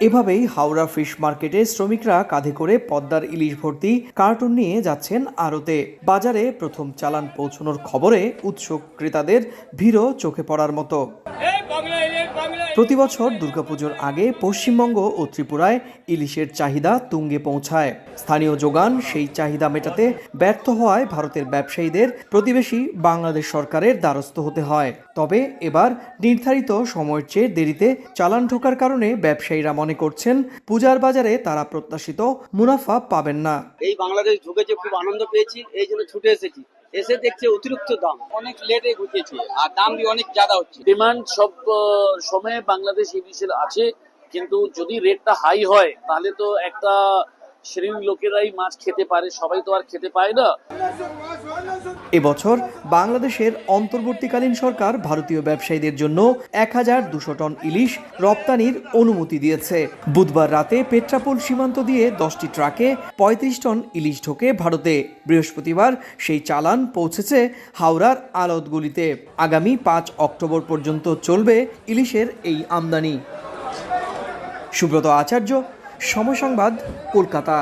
এভাবেই হাওড়া ফিশ মার্কেটে শ্রমিকরা কাঁধে করে পদ্মার ইলিশ ভর্তি কার্টুন নিয়ে যাচ্ছেন আড়তে। বাজারে প্রথম চালান পৌঁছানোর খবরে উৎসুক ক্রেতাদের ভিড়ও চোখে পড়ার মতো। প্রতি বছর দুর্গাপুজোর আগে পশ্চিমবঙ্গ ও ত্রিপুরায় ইলিশের চাহিদা তুঙ্গে পৌঁছায়। স্থানীয় যোগান সেই চাহিদা মেটাতে ব্যর্থ হওয়ায় ভারতের ব্যবসায়ীদের প্রতিবেশী বাংলাদেশ সরকারের দ্বারস্থ হতে হয়। তবে এবার নির্ধারিত সময়ের চেয়ে দেরিতে চালান ঢোকার কারণে ব্যবসায়ীরা মনে করছেন পূজার বাজারে তারা প্রত্যাশিত মুনাফা পাবেন না। এই বাংলাদেশ ঢুকেছে, খুব আনন্দ পেয়েছি, এই জন্য ছুটে এসেছি। এসে দেখছে অতিরিক্ত দাম, অনেক লেটে ঢুকেছে আর দাম भी অনেক ज़्यादा হচ্ছে। ডিমান্ড সব সময় বাংলাদেশ ইলিশের আছে, কিন্তু যদি রেটটা হাই হয় তাহলে তো একটা শ্রেণীর লোকেরাই মাছ খেতে পারে, সবাই তো আর খেতে পায় না। এবছর বাংলাদেশের অন্তর্বর্তীকালীন সরকার ভারতীয় ব্যবসায়ীদের জন্য 1200 টন ইলিশ রপ্তানির অনুমতি দিয়েছে। বুধবার রাতে পেট্রাপোল সীমান্ত দিয়ে 10টি ট্রাকে 35 টন ইলিশ ঢোকে ভারতে। বৃহস্পতিবার সেই চালান পৌঁছেছে হাওড়ার আড়তগুলিতে। আগামী 5 অক্টোবর পর্যন্ত চলবে ইলিশের এই আমদানি। সুব্রত আচার্য, সময় সংবাদ, কলকাতা।